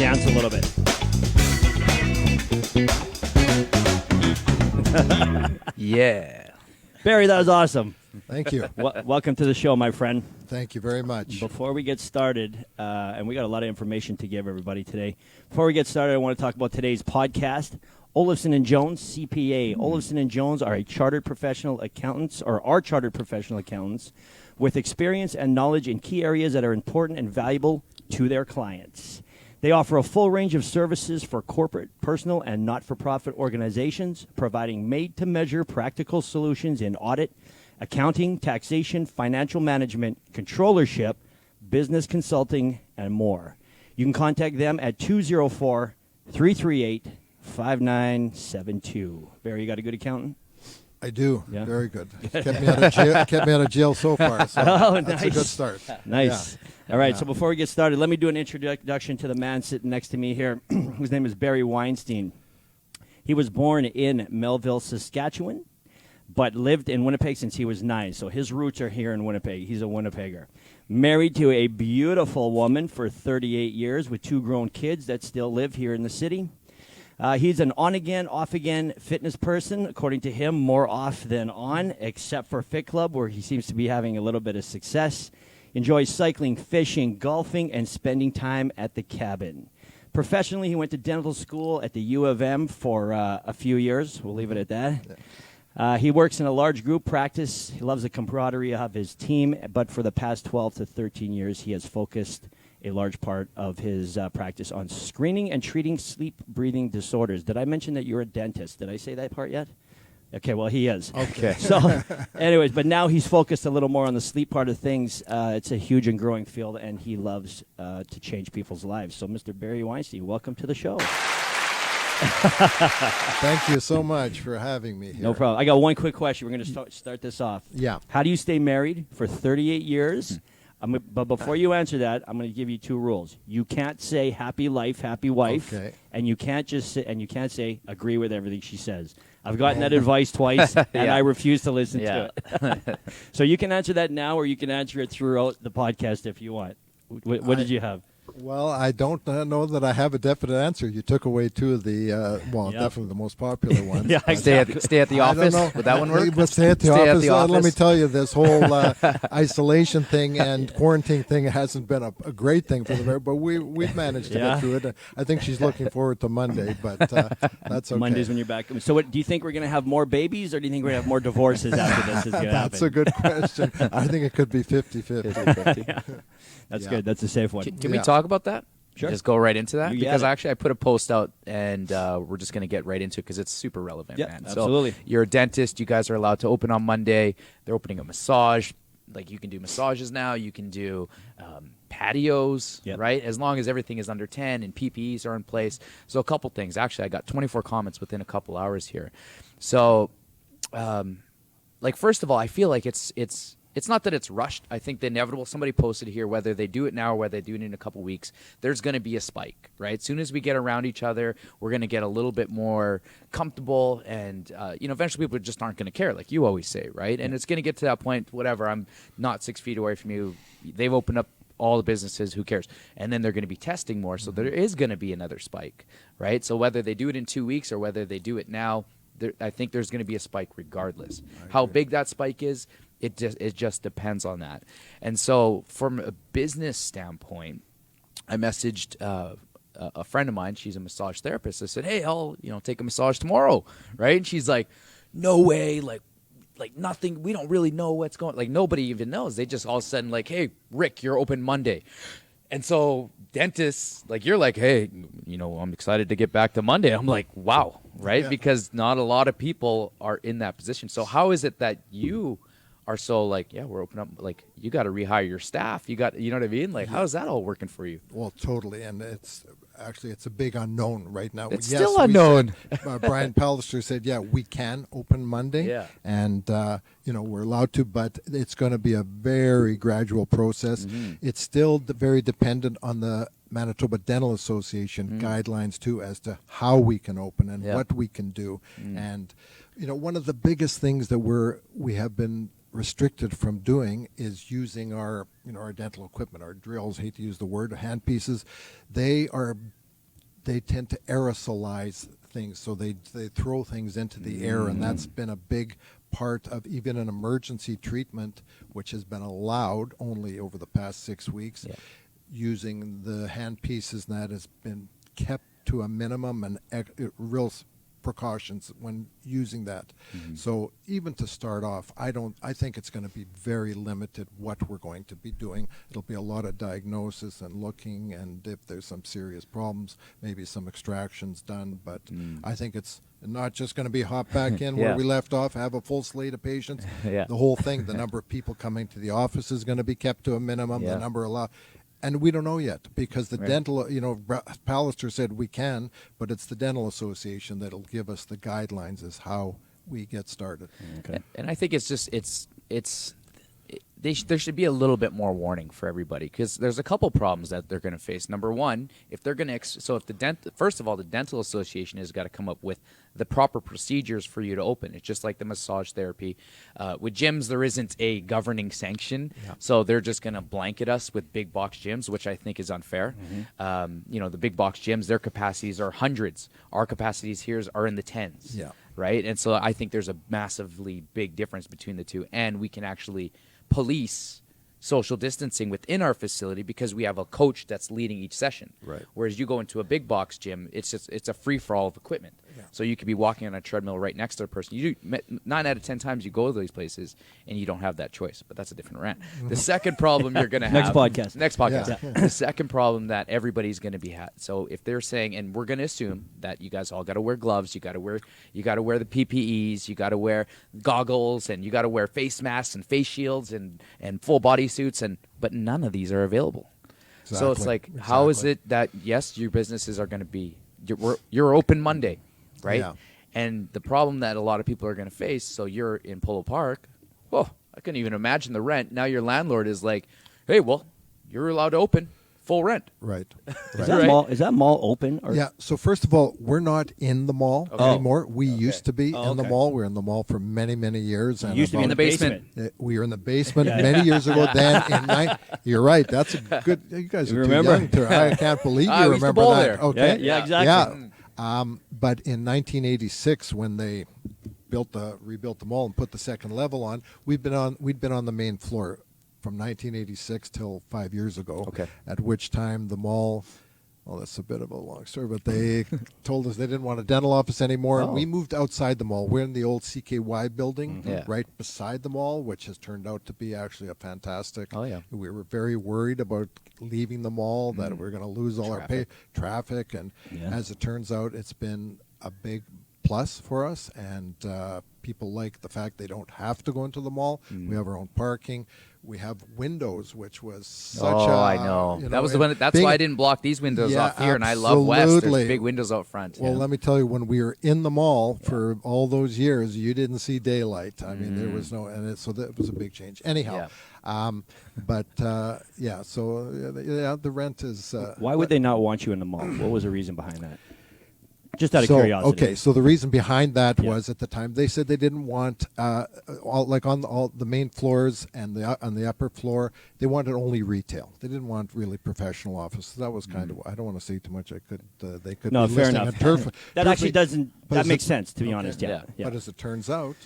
dance a little bit. Yeah. Barry, that was awesome. Thank you. Welcome to the show, my friend. Thank you very much. Before we get started, and we got a lot of information to give everybody today. Before we get started, I want to talk about today's podcast. Olafson & Jones, CPA. Olafson & Jones are chartered professional accountants with experience and knowledge in key areas that are important and valuable to their clients. They offer a full range of services for corporate, personal, and not-for-profit organizations, providing made-to-measure practical solutions in audit, accounting, taxation, financial management, controllership, business consulting, and more. You can contact them at 204-338-5972. Barry, you got a good accountant? I do. Yeah. Very good. Kept me out of jail so far. So that's a good start. Nice. Yeah. All right, Yeah. so before we get started, let me do an introduction to the man sitting next to me here, whose name is Barry Weinstein. He was born in Melville, Saskatchewan, but lived in Winnipeg since he was 9. So his roots are here in Winnipeg. He's a Winnipegger. Married to a beautiful woman for 38 years with 2 grown kids that still live here in the city. He's an on-again, off-again fitness person. According to him, more off than on, except for Fit Club, where he seems to be having a little bit of success. Enjoys cycling, fishing, golfing, and spending time at the cabin. Professionally, he went to dental school at the U of M for a few years. We'll leave it at that. He works in a large group practice. He loves the camaraderie of his team, but for the past 12 to 13 years, he has focused a large part of his practice on screening and treating sleep-breathing disorders. Did I mention that you're a dentist? Did I say that part yet? Okay, well, he is. Okay. So, anyways, but now he's focused a little more on the sleep part of things. It's a huge and growing field, and he loves to change people's lives. So, Mr. Barry Weinstein, welcome to the show. Thank you so much for having me here. No problem. I got one quick question. We're going to start this off. Yeah. How do you stay married for 38 years? But before you answer that, I'm going to give you 2 rules. You can't say happy life, happy wife, Okay. and you can't say agree with everything she says. I've gotten that advice twice, and I refuse to listen to it. So you can answer that now, or you can answer it throughout the podcast if you want. What did you have? Well, I don't know that I have a definite answer. You took away 2 of the, definitely the most popular ones. Yeah, Stay at the I don't office. know. Would that one work? But stay at the Stay at office. the Let me office. tell you, this whole isolation thing and quarantine thing hasn't been a great thing for the marriage, but we've managed to get through it. I think she's looking forward to Monday, but that's okay. Mondays when you're back. So do you think we're going to have more babies, or do you think we're going to have more divorces after this is going to happen? That's a good question. I think it could be 50-50. That's Yeah. good. That's a safe one. Can we talk about that? Sure. Just go right into that? You got Because it. actually I put a post out, and we're just going to get right into it because it's super relevant, Yeah, man. absolutely. So you're a dentist. You guys are allowed to open on Monday. They're opening a massage. Like, you can do massages now. You can do patios, Yep. right? As long as everything is under 10 and PPEs are in place. So a couple things. Actually, I got 24 comments within a couple hours here. So, first of all, I feel like it's not that it's rushed. I think the inevitable, somebody posted here, whether they do it now or whether they do it in a couple weeks, there's going to be a spike, right? As soon as we get around each other, we're going to get a little bit more comfortable, and, eventually people just aren't going to care, like you always say, right? And it's going to get to that point, whatever, I'm not 6 feet away from you. They've opened up all the businesses, who cares? And then they're going to be testing more, so there is going to be another spike, right? So whether they do it in 2 weeks or whether they do it now, I think there's going to be a spike regardless. How big that spike is, it just depends on that. And so from a business standpoint, I messaged a friend of mine. She's a massage therapist. I said, hey, I'll take a massage tomorrow, right? And she's like, no way, like nothing. We don't really know what's going. Like, nobody even knows. They just all of a sudden like, hey, Rick, you're open Monday. And so dentists, like, you're like, hey, I'm excited to get back to Monday. I'm like, wow, right? Yeah. Because not a lot of people are in that position. So how is it that you are so like, yeah, we're open up, like, you got to rehire your staff. You got, you know what I mean? Like, how is that all working for you? Well, totally, and it's a big unknown right now. It's Yes, still we unknown. said, Brian Pallister said, yeah, we can open Monday, Yeah. and we're allowed to, but it's going to be a very gradual process. It's still very dependent on the Manitoba Dental Association guidelines too, as to how we can open and what we can do. And one of the biggest things that we have been restricted from doing is using our dental equipment, our drills, hate to use the word, hand pieces. They are they tend to aerosolize things, so they throw things into the air, and that's been a big part of even an emergency treatment, which has been allowed only over the past 6 weeks. Yeah. Using the hand pieces, and that has been kept to a minimum, and real precautions when using that. So even to start off, I think it's going to be very limited what we're going to be doing. It'll be a lot of diagnosis and looking, and if there's some serious problems, maybe some extractions done. But I think it's not just going to be hop back in where we left off, have a full slate of patients. Yeah. The whole thing, the number of people coming to the office is going to be kept to a minimum. Yeah. The number allowed. And we don't know yet, because the dental, Pallister said we can, but it's the Dental Association that'll give us the guidelines as how we get started. Okay. And I think it's just there should be a little bit more warning for everybody, because there's a couple problems that they're going to face. Number one, if they're going to first of all, the Dental Association has got to come up with the proper procedures for you to open. It's just like the massage therapy. With gyms, there isn't a governing sanction, so they're just going to blanket us with big box gyms, which I think is unfair. The big box gyms, their capacities are hundreds. Our capacities here are in the tens. Yeah. Right? And so I think there's a massively big difference between the two, and we can actually police social distancing within our facility because we have a coach that's leading each session. Right. Whereas you go into a big box gym, it's a free for all of equipment. Yeah. So you could be walking on a treadmill right next to a person. 9 out of 10 times you go to these places and you don't have that choice. But that's a different rant. The second problem you're going to have Next podcast. Yeah. The second problem that everybody's going to be had. So if they're saying, and we're going to assume that you guys all got to wear gloves, you got to wear the PPEs, you got to wear goggles, and you got to wear face masks and face shields and full body suits, but none of these are available. Exactly. So it's like, how is it that yes, your businesses are going to be you're open Monday, right? Yeah. And the problem that a lot of people are going to face. So you're in Polo Park. Whoa, I couldn't even imagine the rent. Now your landlord is like, hey, well, you're allowed to open full rent. Right. Is that mall open? Or? Yeah. So first of all, we're not in the mall anymore. We used to be in the mall. We were in the mall for many, many years. You And used to be in the basement. We were in the basement many years ago. Then you're right. That's a good. You guys are remember? too young. I can't believe you we used to remember bowl that. there. Okay. Yeah, exactly. Yeah. But in 1986, when they rebuilt the mall and put the second level on, we'd been on the main floor from 1986 till 5 years ago. Okay. At which time the mall, well, that's a bit of a long story, but they told us they didn't want a dental office anymore, and we moved outside the mall. We're in the old CKY building, right beside the mall, which has turned out to be actually a fantastic. Oh, yeah. We were very worried about leaving the mall, that we're going to lose all our traffic, and as it turns out, it's been a big plus for us, and people like the fact they don't have to go into the mall. We have our own parking. We have windows, which was such I know. That was the one. That's why I didn't block these windows off here, and I love West. There's big windows out front. Well, let me tell you, when we were in the mall for all those years, you didn't see daylight. I mean, there was no, so that was a big change. Anyhow, the rent is. Why would they not want you in the mall? What was the reason behind that? Just out of curiosity. Okay, so the reason behind that was at the time they said they didn't want on all the main floors and on the upper floor, they wanted only retail. They didn't want really professional office. So that was kind of, I don't want to say too much. They could. No, be fair listing enough. a turf. That actually doesn't. But That makes sense, to be honest. Yeah. But as it turns out,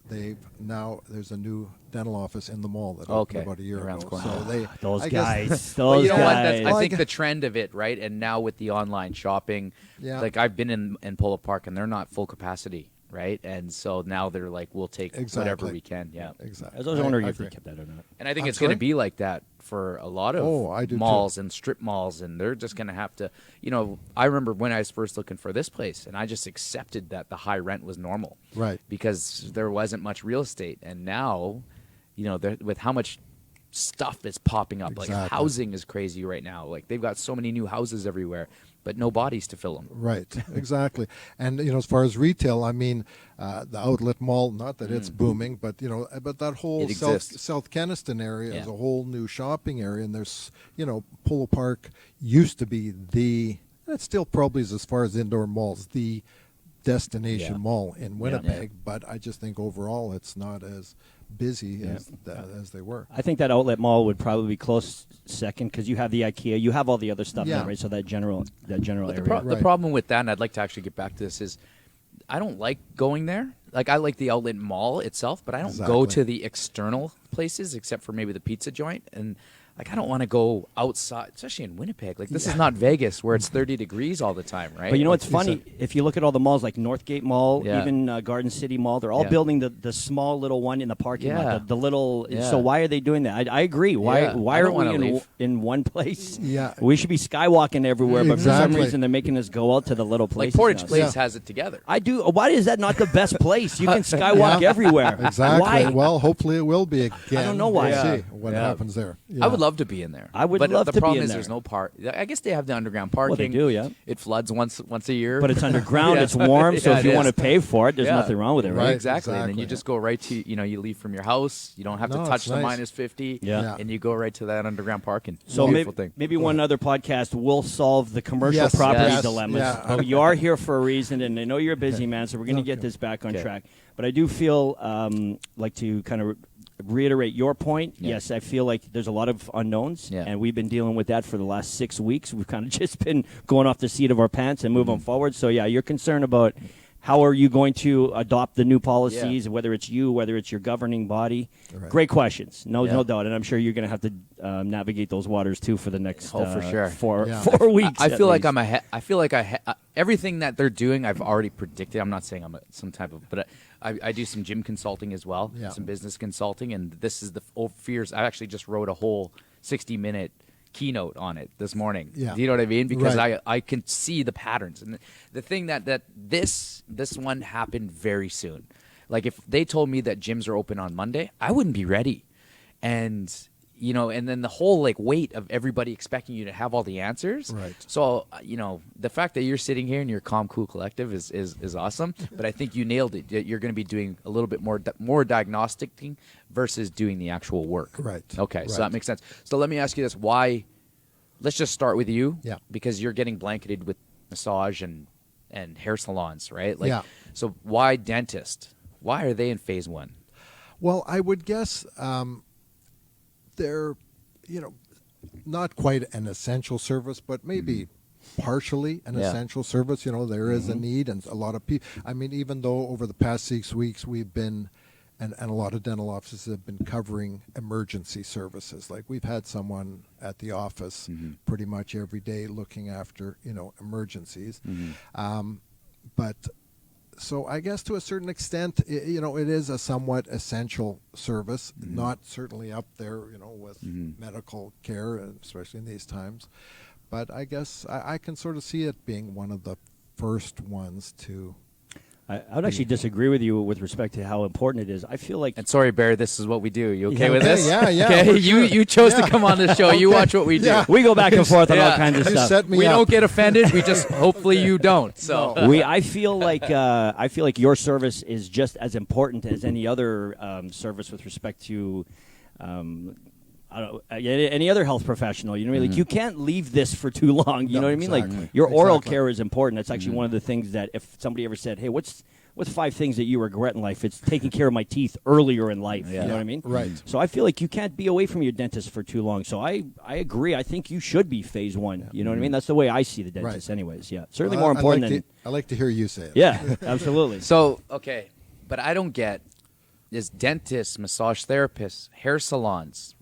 there's a new dental office in the mall that opened about a year around ago. the So Those I guess- guys. But you know what? guys. I think the trend of it, right? And now with the online shopping, like I've been in Polo Park, and they're not full capacity, right? And so now they're like, we'll take whatever we can. Yeah, Exactly. I was wondering I if they agree. kept that or not. and I think I'm it's going sorry? to be like that for a lot of I do malls and strip malls, and they're just going to have to. I remember when I was first looking for this place, and I just accepted that the high rent was normal, Right. Because there wasn't much real estate, and now, with how much stuff is popping up, like Exactly. housing is crazy right now. Like they've got so many new houses everywhere, but no bodies to fill them. Right, exactly. And as far as retail, I mean, the outlet mall. Not that it's booming, but but that whole It exists. South Kenniston area is Yeah. a whole new shopping area. And there's, Polo Park used to be it still probably is, as far as indoor malls, the destination Yeah. mall in Winnipeg, but I just think overall it's not as busy as they were. I think that outlet mall would probably be close second because you have the IKEA, you have all the other stuff Yeah. there, right? So that general But area. the Right. problem with that, and I'd like to actually get back to this, is I don't like going there. Like, I like the outlet mall itself, but I don't go Exactly. to the external places except for maybe the pizza joint. And like, I don't want to go outside, especially in Winnipeg. Like, this is not Vegas where it's 30 degrees all the time, right? But you know Like, what's funny? If you look at all the malls like Northgate Mall, Yeah. even Garden City Mall, they're all Yeah. building the small little one in the parking Yeah. lot. The little. Yeah. So why are they doing that? I agree. Why Yeah. why I don't are we wanna leave. in one place? Yeah. We should be skywalking everywhere, but for some Exactly. reason they're making us go out to the little like places. Portage now. Place Yeah. has it together. I do. Why is that not the best place? You can skywalk Yeah. everywhere. Exactly. Why? Well, hopefully it will be again. don't know why. We'll Yeah. see what Yeah. happens there. I would love to be in there. I would but love the to be problem in is there. there's no park. I guess they have the underground parking. they do, yeah. It floods once a year. But it's underground. Yeah. It's warm. So Yeah, if it you want to is. pay for it, there's Yeah. nothing wrong with it, right? Right. Exactly. And then you Exactly. just go right to, you leave from your house. You don't have No, to touch it's the nice. minus 50. Yeah. Yeah. And you go right to that underground parking. So Beautiful maybe, thing. maybe one other podcast will solve the commercial Yes, property yes, dilemmas. yeah. But you are here for a reason, and I know you're a busy man, so we're going to get this back on Okay. track. But I do feel like to kind of reiterate your point. Yeah. Yes, I feel like there's a lot of unknowns, Yeah. and we've been dealing with that for the last 6 weeks. We've kind of just been going off the seat of our pants and moving forward. So, yeah, you're concerned about how are you going to adopt the new policies, whether it's you, whether it's your governing body. Right. Great questions, no Yeah. doubt. And I'm sure you're going to have to navigate those waters, too, for the next For sure. 4 Yeah. 4 weeks. I at feel like least. I'm ahead. I feel like everything that they're doing, I've already predicted. I'm not saying I'm some type of, but I do some gym consulting as well, Yeah. some business consulting, and this is the fears. I actually just wrote a whole 60-minute keynote on it this morning. Yeah. Do you know what I mean? Because Right. I can see the patterns, and the thing that this one happened very soon. Like, if they told me that gyms are open on Monday, I wouldn't be ready, and and then the whole weight of everybody expecting you to have all the answers. Right. So, the fact that you're sitting here and you're calm, cool, collective is awesome. But I think you nailed it. You're going to be doing a little bit more diagnostic versus doing the actual work. Right. Okay. Right. So that makes sense. So let me ask you this: why? Let's just start with you. Yeah. Because you're getting blanketed with massage and hair salons, right? Yeah. So why dentist? Why are they in phase one? Well, I would guess they're, not quite an essential service, but maybe partially an Yeah. essential service. There is a need, and a lot of people. I mean, even though over the past 6 weeks we've been, and a lot of dental offices have been covering emergency services. Like, we've had someone at the office pretty much every day looking after, emergencies. But so I guess to a certain extent, it is a somewhat essential service, not certainly up there, with medical care, especially in these times. But I guess I can sort of see it being one of the first ones to. I would actually disagree with you with respect to how important it is. I feel like And sorry, Barry, this is what we do. You okay Yeah. with Okay, this? yeah, yeah, Okay, for sure. you chose to Yeah. come on this show. You watch what we do. Yeah. we go back and forth on all Yeah. kinds of You stuff. set me We up. don't get offended. We just hopefully you don't. So I feel like your service is just as important as any other service with respect to I don't know, any other health professional. Like, you can't leave this for too long. You No, know what I mean? exactly. Like, your oral Exactly. care is important. That's actually one of the things that if somebody ever said, "Hey, what's 5 things that you regret in life?" It's taking care of my teeth earlier in life. Yeah. You know what I mean? Right. So I feel like you can't be away from your dentist for too long. So I agree. I think you should be phase one. You know what I mean? That's the way I see the dentist, Right. anyways. Yeah, certainly Well, more important than. I like to hear you say it. Yeah, absolutely. So, okay, but I don't get is dentists, massage therapists, hair salons.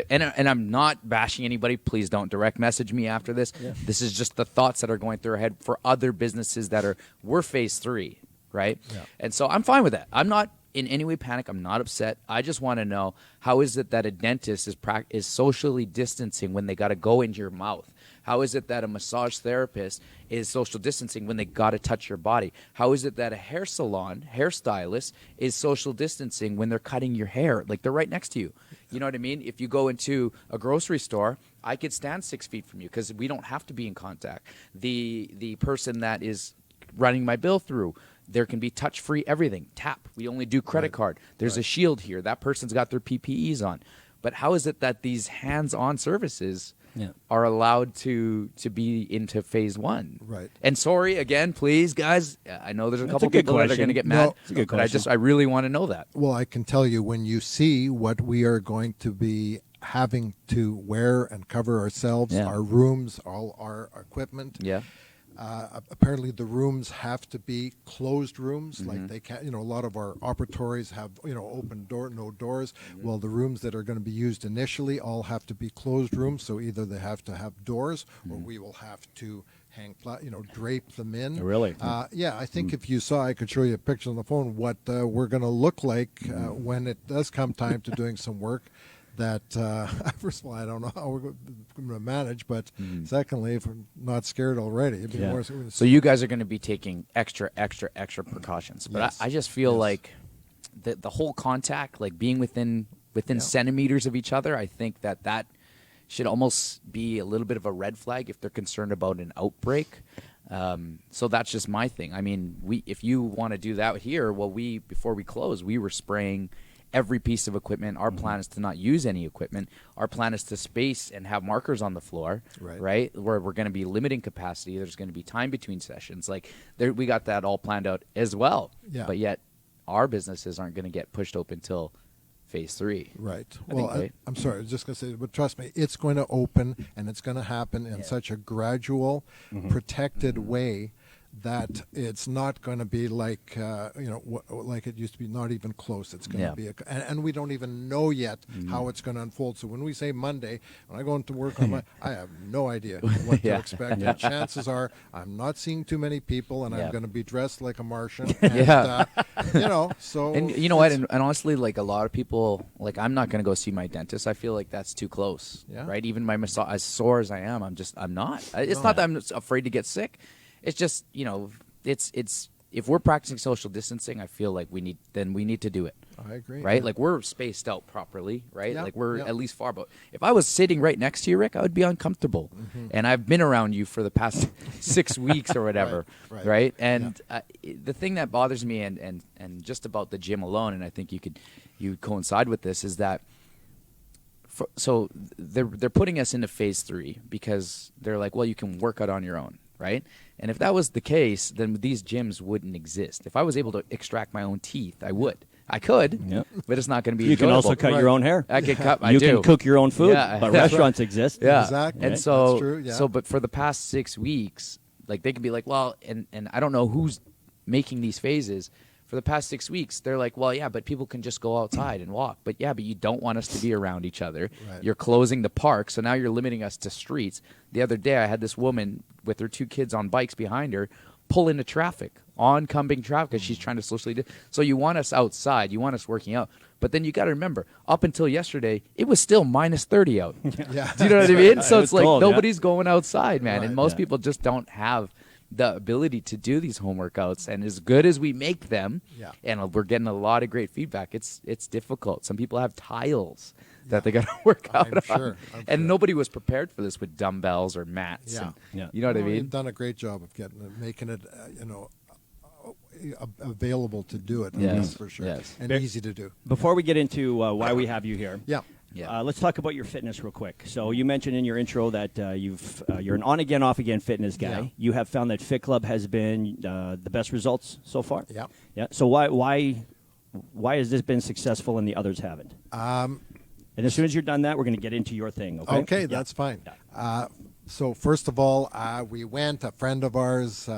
And I'm not bashing anybody. Please don't direct message me after this. Yeah. This is just the thoughts that are going through our head for other businesses that we're phase 3, right? Yeah. And so I'm fine with that. I'm not in any way panic. I'm not upset. I just want to know, how is it that a dentist is socially distancing when they got to go into your mouth? How is it that a massage therapist is social distancing when they got to touch your body? How is it that a hair salon, hairstylist, is social distancing when they're cutting your hair? Like, they're right next to you. You know what I mean? If you go into a grocery store, I could stand 6 feet from you because we don't have to be in contact. The person that is running my bill through, there can be touch-free everything. Tap. We only do credit card. There's a shield here. That person's got their PPEs on. But how is it that these hands-on services are allowed to be into phase 1. Right. And sorry again, please, guys. I know there's a couple a good people that are question. going to get No, mad, it's a good but I really want to know that. Well, I can tell you, when you see what we are going to be having to wear and cover ourselves, Yeah. our rooms, all our equipment. Yeah. Apparently, the rooms have to be closed rooms. Mm-hmm. Like they can't, a lot of our operatories have, open door, no doors. Mm-hmm. Well, the rooms that are going to be used initially all have to be closed rooms. So either they have to have doors, or Mm-hmm. we will have to drape them in. Really? Yeah, I think if you saw, I could show you a picture on the phone what we're going to look like when it does come time to doing some work. That first of all, I don't know how we're going to manage, but secondly, if we're not scared already, it'd be Yeah. more. So you guys are going to be taking extra precautions. But Yes. I just feel Yes. like the whole contact, like being within centimeters of each other, I think that should almost be a little bit of a red flag if they're concerned about an outbreak. So that's just my thing. I mean, if you want to do that here, well, before we close, we were spraying every piece of equipment. Our plan is to not use any equipment. Our plan is to space and have markers on the floor, right? Where we're going to be limiting capacity. There's going to be time between sessions. Like we got that all planned out as well. Yeah. But yet our businesses aren't going to get pushed open till phase 3. Right. I Well, think, right? I'm sorry. I was just going to say, but trust me, it's going to open, and it's going to happen in such a gradual, protected way that it's not going to be like like it used to be, not even close. It's going to be and we don't even know yet how it's going to unfold. So when we say Monday, when I go into work on I have no idea what to expect. And chances are I'm not seeing too many people, and I'm going to be dressed like a Martian. And, so And you know what? And honestly, like a lot of people, like I'm not going to go see my dentist. I feel like that's too close, right? Even my massage, as sore as I am, I'm not. It's not that I'm afraid to get sick. It's just, it's if we're practicing social distancing, I feel like we need to do it. I agree. Right? Yeah. Like we're spaced out properly, right? Yeah, Like we're yeah. at least far. But if I was sitting right next to you, Rick, I would be uncomfortable. And I've been around you for the past 6 weeks or whatever, Right. And the thing that bothers me, and just about the gym alone, and I think you coincide with this, is that so they're putting us into phase 3 because they're like, well, you can work out on your own, right? And if that was the case, then these gyms wouldn't exist. If I was able to extract my own teeth, I would. I could, but it's not going to be. You can also enjoyable. cut your own hair. I can cut. You I do. can cook your own food, Yeah, but that's restaurants exist. Yeah, Exactly. And so, That's true, yeah. but for the past 6 weeks, like they can be like, well, and I don't know who's making these phases. For the past 6 weeks, they're like, well, yeah, but people can just go outside and walk. But yeah, but you don't want us to be around each other. Right. You're closing the park, so now you're limiting us to streets. The other day, I had this woman with her 2 kids on bikes behind her pull into traffic, oncoming traffic, because she's trying to socially. So you want us outside, you want us working out. But then you got to remember, up until yesterday, it was still minus 30 out. Yeah. Do you know what I mean? So It it's was like cold, nobody's going outside, man. Right. And most Yeah. people just don't have the ability to do these home workouts. And as good as we make them, and we're getting a lot of great feedback, it's difficult. Some people have tiles that they got to work out I'm on. sure. And nobody was prepared for this with dumbbells or mats. Yeah. And, you know what I Well, mean? You've done a great job of making it, available to do it. Yes. That's for sure. Yes. And easy to do. Before we get into why we have you here, Yeah. let's talk about your fitness real quick. So you mentioned in your intro that you're an on-again, off-again fitness guy. Yeah. You have found that Fit Club has been the best results so far. Yeah. Yeah. So why has this been successful and the others haven't? And as soon as you're done that, we're going to get into your thing. Okay. Okay, Yeah. that's fine. So first of all, we went. A friend of ours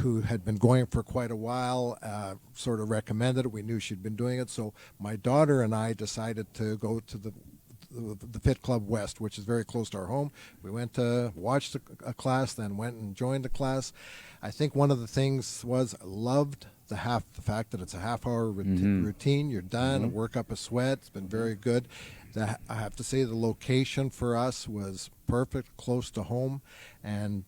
who had been going for quite a while sort of recommended it. We knew she'd been doing it, so my daughter and I decided to go to the Fit Club West, which is very close to our home. We went to watch a class, then went and joined the class. I think one of the things was I loved the fact that it's a half-hour routine. You're done. Work up a sweat. It's been very good. I have to say the location for us was perfect, close to home, and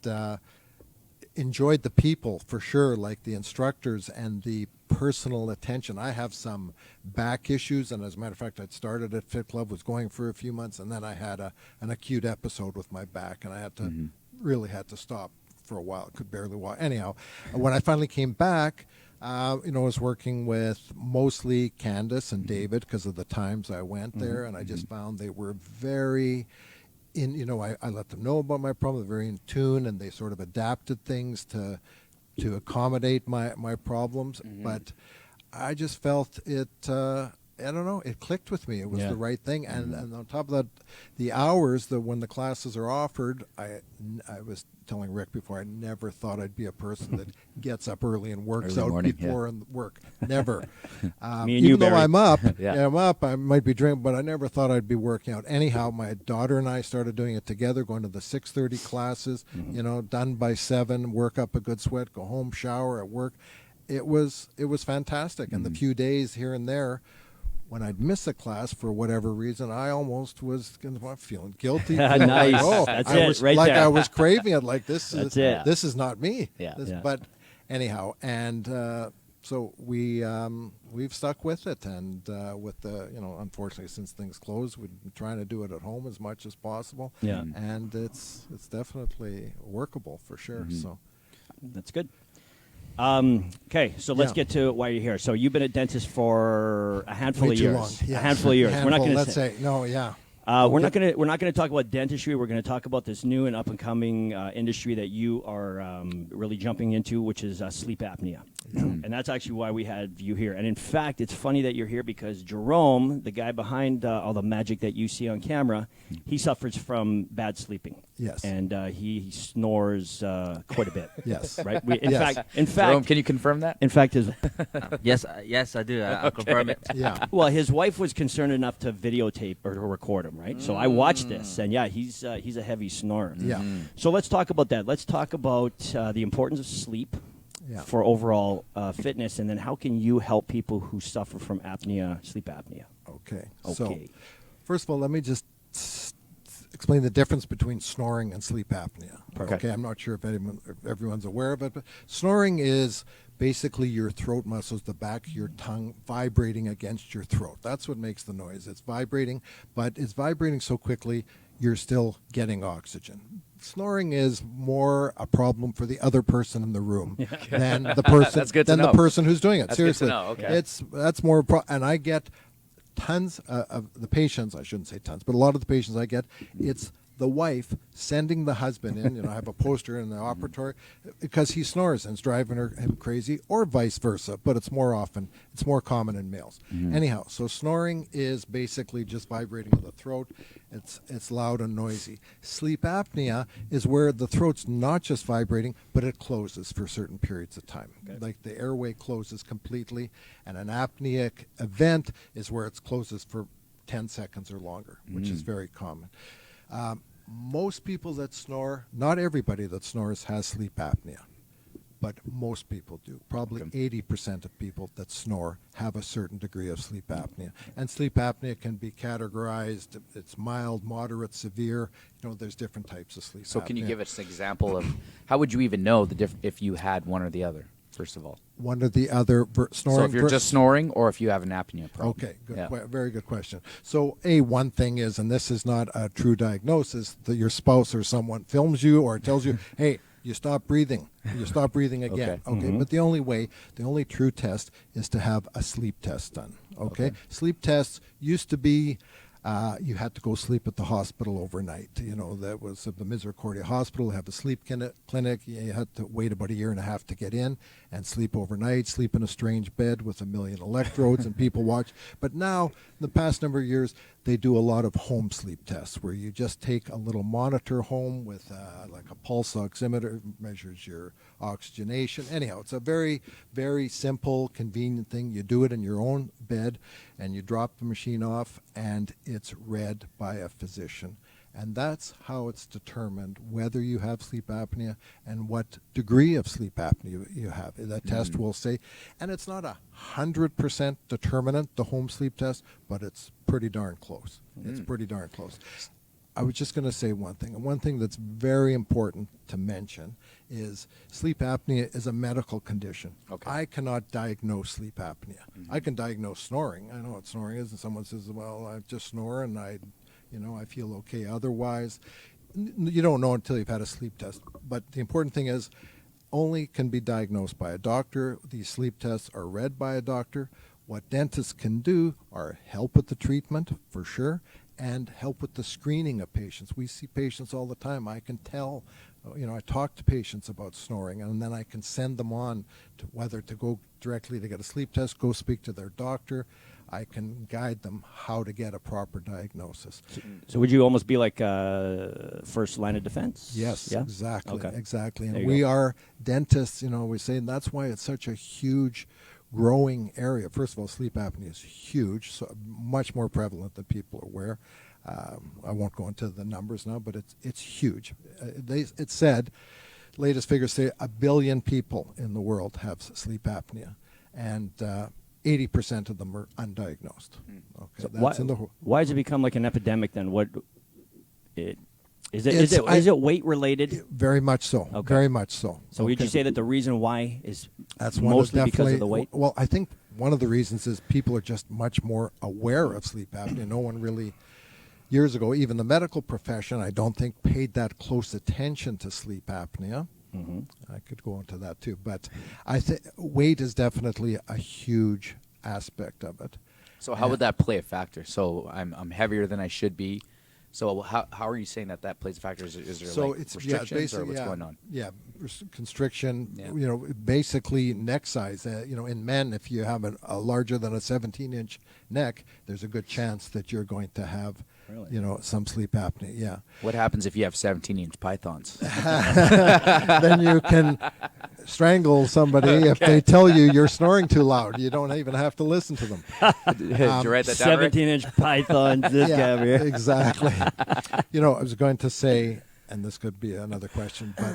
enjoyed the people for sure, like the instructors and the personal attention. I have some back issues, and as a matter of fact, I'd started at Fit Club, was going for a few months, and then I had an acute episode with my back, and I had to really had to stop for a while. Could barely walk. Anyhow, when I finally came back, I was working with mostly Candace and David because of the times I went there, and I just found they were very I let them know about my problem. They're very in tune, and they sort of adapted things to accommodate my problems. But I just felt it. I don't know. It clicked with me. It was the right thing. And on top of that, the hours when the classes are offered, I was telling Rick before, I never thought I'd be a person that gets up early and works Early out morning, before work. Never. Me and Even you, though Barry. I'm up, Yeah. I'm up. I might be drinking, but I never thought I'd be working out. Anyhow, my daughter and I started doing it together, going to the 6:30 classes. Done by 7. Work up a good sweat. Go home, shower at work. It was fantastic. And the few days here and there, when I'd miss a class for whatever reason, I almost was feeling guilty. Feeling Nice. Like, That's I it, was, right like there. I was craving it. Like this That's is it. this is not me. Yeah. Yeah. But anyhow, and so we've stuck with it, and with the unfortunately since things closed, we've been trying to do it at home as much as possible. Yeah. And it's definitely workable for sure. So. That's good. Okay, so let's Yeah. get to why you're here. So you've been a dentist for a handful Way of too years. long. Yes. A handful of years. We're not going to Let's say no. Yeah. We're not going to talk about dentistry. We're going to talk about this new and up and coming industry that you are really jumping into, which is sleep apnea. And that's actually why we had you here. And in fact, it's funny that you're here because Jerome, the guy behind all the magic that you see on camera, he suffers from bad sleeping. Yes. And he snores quite a bit. Yes. Right. Yes. In fact, Jerome, can you confirm that? in fact, his Yes, I do. I'll confirm it. Yeah. well, his wife was concerned enough to videotape or to record him, right? So I watched this, and yeah, he's a heavy snorer. Yeah. So let's talk about that. Let's talk about the importance of sleep Yeah. for overall fitness, and then how can you help people who suffer from sleep apnea? Okay. Okay. So, first of all, let me just explain the difference between snoring and sleep apnea. Perfect. Okay. I'm not sure if everyone's aware of it, but snoring is basically your throat muscles, the back of your tongue vibrating against your throat. That's what makes the noise. It's vibrating, but it's vibrating so quickly you're still getting oxygen. Snoring is more a problem for the other person in the room than the person That's good to than the know. person who's doing it. That's good to Seriously, know, okay. that's more. And I get tons of the patients. I shouldn't say tons, but a lot of the patients I get, it's the wife sending the husband in. I have a poster in the operatory because he snores and it's driving him crazy, or vice versa. But it's more common in males. Anyhow, so snoring is basically just vibrating of the throat. It's loud and noisy. Sleep apnea is where the throat's not just vibrating, but it closes for certain periods of time. Okay. Like the airway closes completely, and an apneic event is where it closes for 10 seconds or longer, which is very common. Most people that snore, not everybody that snores has sleep apnea, but most people do. Probably 80% of people that snore have a certain degree of sleep apnea. And sleep apnea can be categorized, it's mild, moderate, severe. There's different types of sleep apnea. So can you give us an example of how would you even know if you had one or the other, first of all? One or the other snoring. So if you're just snoring or if you have an apnea problem. Okay, good. Yeah. Very good question. So, one thing is, and this is not a true diagnosis, that your spouse or someone films you or tells you, hey, you stop breathing. You stop breathing again. Okay. But the only true test is to have a sleep test done. Okay. Sleep tests used to be, you had to go sleep at the hospital overnight. That was the Misericordia Hospital, have a sleep clinic. You had to wait about 1.5 years to get in and sleep overnight, sleep in a strange bed with 1 million electrodes and people watch. But now, in the past number of years, they do a lot of home sleep tests where you just take a little monitor home with like a pulse oximeter, measures your oxygenation. Anyhow, it's a very, very simple, convenient thing. You do it in your own bed and you drop the machine off and it's read by a physician. And that's how it's determined whether you have sleep apnea and what degree of sleep apnea you have. That test will say, and it's not 100% determinant, the home sleep test, but it's pretty darn close. It's pretty darn close. I was just going to say one thing. And one thing that's very important to mention is sleep apnea is a medical condition. Okay. I cannot diagnose sleep apnea. I can diagnose snoring. I know what snoring is, and someone says, well, I just snore and I feel okay otherwise. You don't know until you've had a sleep test. But the important thing is only can be diagnosed by a doctor. These sleep tests are read by a doctor. What dentists can do are help with the treatment, for sure, and help with the screening of patients. We see patients all the time. I can tell, I talk to patients about snoring, and then I can send them on to whether to go directly to get a sleep test, go speak to their doctor. I can guide them how to get a proper diagnosis. So would you almost be like first line of defense? Yes, Yeah? exactly, Okay. exactly. There And you we go. are dentists, we say, and that's why it's such a huge growing area. First of all, sleep apnea is huge, so much more prevalent than people are aware. I won't go into the numbers now, but it's huge. It's said, latest figures say 1 billion people in the world have sleep apnea, and 80% of them are undiagnosed. Okay, So that's in the why has it become like an epidemic then? Is It's- it weight related? very much so. Okay. Very much so. So would you Okay. say that the reason why is That's one mostly of because of the weight? Well, I think one of the reasons is people are just much more aware of sleep apnea. No one really, years ago, even the medical profession, I don't think paid that close attention to sleep apnea. Mm-hmm. I could go into that too, but I think weight is definitely a huge aspect of it. So how would that play a factor? So I'm heavier than I should be. So how are you saying that plays a factor? Is there So like it's restrictions or basically what's going on? Yeah, constriction. Yeah. Basically neck size. In men, if you have a larger than a 17-inch neck, there's a good chance that you're going to have, Really? some sleep apnea. Yeah. What happens if you have 17-inch pythons? Then you can strangle somebody if they tell you you're snoring too loud. You don't even have to listen to them. Did you write that down, Rick? 17-inch pythons. This guy over here. Exactly. I was going to say, and this could be another question, but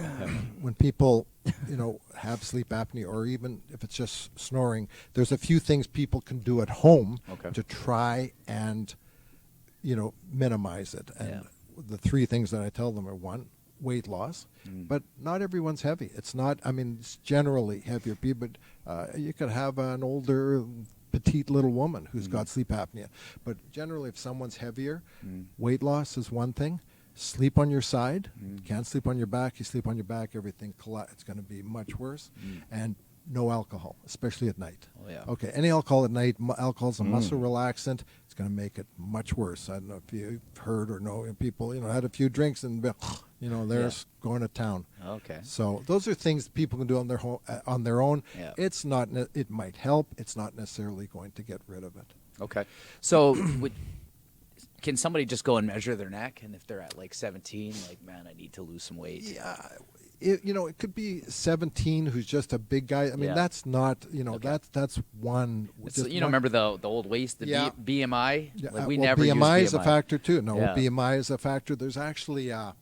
when people, have sleep apnea, or even if it's just snoring, there's a few things people can do at home to try and, minimize it. And the three things that I tell them are: one, weight loss, but not everyone's heavy. It's not, it's generally heavier people, but you could have an older, petite little woman who's got sleep apnea. But generally, if someone's heavier, weight loss is one thing. Sleep on your side. Can't sleep on your back. You sleep on your back, everything it's going to be much worse. And no alcohol, especially at night. Oh, yeah. Okay, any alcohol at night, alcohol's a muscle relaxant. It's going to make it much worse. I don't know if you've heard or know people, had a few drinks and, they're going to town. Okay. So those are things people can do on their own. Yeah. It's not. It might help. It's not necessarily going to get rid of it. Okay. So can somebody just go and measure their neck, and if they're at like 17, like, man, I need to lose some weight? Yeah. It could be 17 who's just a big guy. That's not, that's one. Remember the old waist, the Yeah. BMI? Yeah, Like we well, never use BMI is a factor too. No, Yeah. BMI is a factor. There's actually a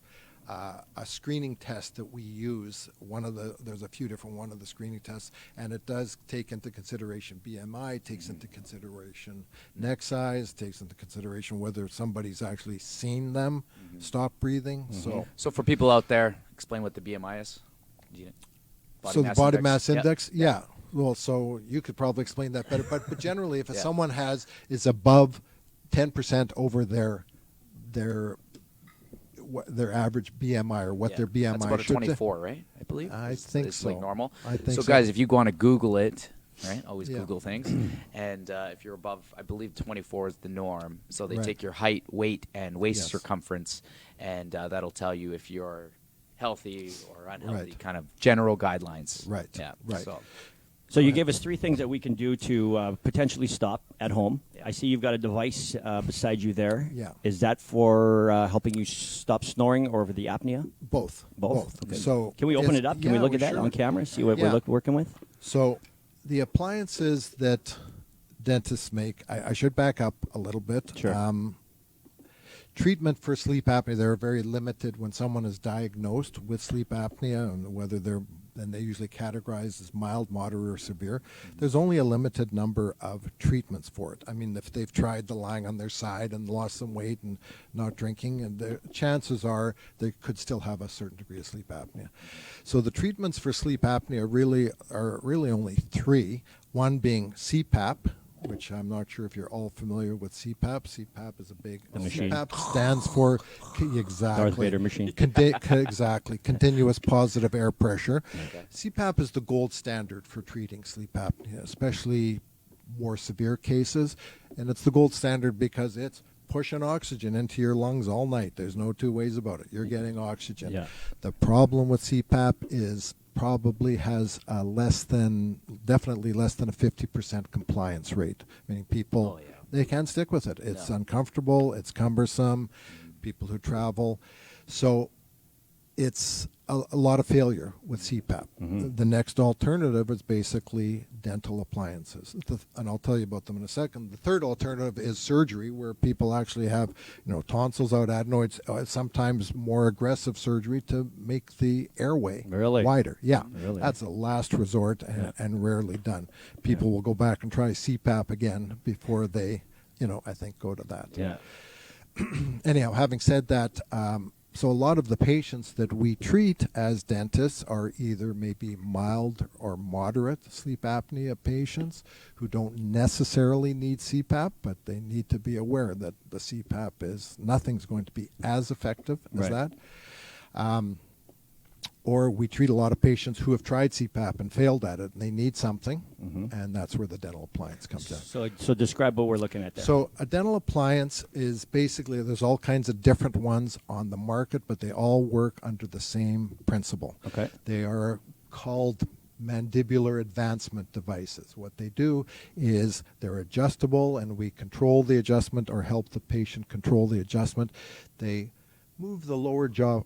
screening test that we use. There's a few different one of the screening tests, and it does take into consideration BMI, takes into consideration neck size, takes into consideration whether somebody's actually seen them stop breathing. So for people out there, explain what the BMI is. The body mass index, yeah. Well, so you could probably explain that better. But generally, if someone is above 10% over their average BMI, or what their BMI That's about a should 24, right? I believe. I It's think so. like normal. I think so. So guys, if you want to Google it, right? Always Yeah. Google things. And if you're above, I believe 24 is the norm. So they Right. take your height, weight, and waist Yes. circumference, and that'll tell you if you're healthy or unhealthy, Right. kind of general guidelines. Right. Yeah. Right. So you gave us three things that we can do to potentially stop at home. I see you've got a device beside you there. Yeah. Is that for helping you stop snoring or for the apnea? Both. Okay. So Can we open it up? Can we look at that sure. on camera? See what Yeah. we're working with? So the appliances that dentists make, I should back up a little bit. Sure. Treatment for sleep apnea, they're very limited when someone is diagnosed with sleep apnea, and whether they usually categorize as mild, moderate, or severe. There's only a limited number of treatments for it. If they've tried the lying on their side and lost some weight and not drinking, and the chances are they could still have a certain degree of sleep apnea. So the treatments for sleep apnea are really only three. One being CPAP, which I'm not sure if you're all familiar with CPAP. CPAP is a big. machine. CPAP stands for exactly Darth Vader machine. Exactly, continuous positive air pressure. Okay. CPAP is the gold standard for treating sleep apnea, especially more severe cases, and it's the gold standard because it's pushing oxygen into your lungs all night. There's no two ways about it. You're getting oxygen. Yeah. The problem with CPAP is probably has definitely less than a 50% compliance rate. Meaning people, they can't stick with it. It's uncomfortable. It's cumbersome. People who travel. So it's a lot of failure with CPAP. The next alternative is basically dental appliances, and I'll tell you about them in a second. The third alternative is surgery, where people actually have, tonsils out, adenoids, sometimes more aggressive surgery to make the airway wider. Yeah, that's a last resort and rarely done. People will go back and try CPAP again before they, I think, go to that. Yeah. Anyhow, having said that, so a lot of the patients that we treat as dentists are either maybe mild or moderate sleep apnea patients who don't necessarily need CPAP, but they need to be aware that the CPAP nothing's going to be as effective as that. Or we treat a lot of patients who have tried CPAP and failed at it, and they need something, and that's where the dental appliance comes in. So describe what we're looking at there. So a dental appliance is basically, there's all kinds of different ones on the market, but they all work under the same principle. Okay. They are called mandibular advancement devices. What they do is they're adjustable, and we control the adjustment or help the patient control the adjustment. They move the lower jaw